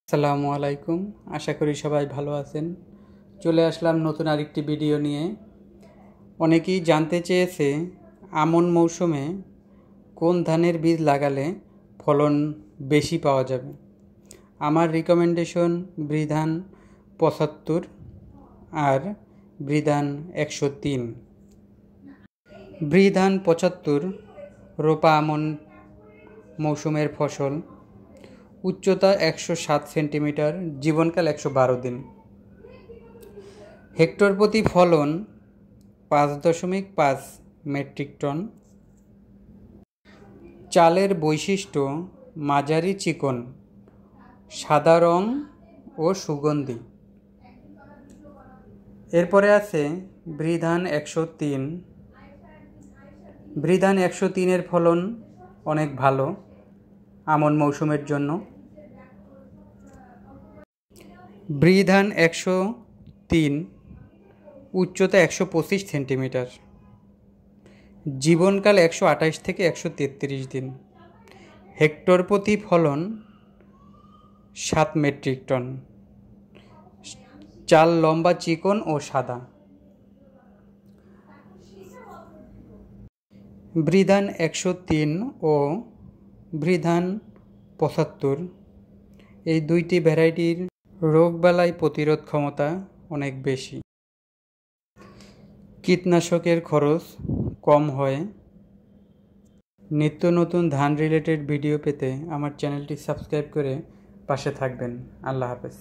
আসসালামু আলাইকুম। আশা করি সবাই ভালো আছেন। চলে আসলাম নতুন আরেকটি ভিডিও নিয়ে। অনেকেই জানতে চেয়েছে আমন মৌসুমে কোন ধানের বীজ লাগালে ফলন বেশি পাওয়া যাবে। আমার রিকমেন্ডেশন বৃধান ৭৫ আর বৃধান ১০৩। বৃধান ৭৫ রোপা আমন মৌসুমের ফসল, উচ্চতা ১০৭ সেন্টিমিটার, জীবনকাল ১১২ দিন, হেক্টর প্রতি ফলন ৫.৫ মেট্রিক টন। চালের বৈশিষ্ট্য মাঝারি চিকন, সাদা রং ও সুগন্ধি। এরপরে আছে বৃধান ১০৩। বৃধান ১০৩-এর ফলন অনেক ভালো আমন মৌসুমের জন্য। বৃধান ১০৩ উচ্চতা ১২৫ সেন্টিমিটার, জীবনকাল ১২৮ থেকে ১৩৩ দিন, হেক্টর প্রতি ফলন ৭ মেট্রিক টন। চাল লম্বা, চিকন ও সাদা। বৃধান ১০৩ ও বৃধান ৭৫ এই দুইটি ভ্যারাইটির রোগবালাই প্রতিরোধ ক্ষমতা অনেক বেশি। কীটনাশকের খরচ কম হয়। নিত্য নতুন ধান রিলেটেড ভিডিও পেতে আমার চ্যানেলটি সাবস্ক্রাইব করে পাশে থাকবেন। আল্লাহ হাফেজ।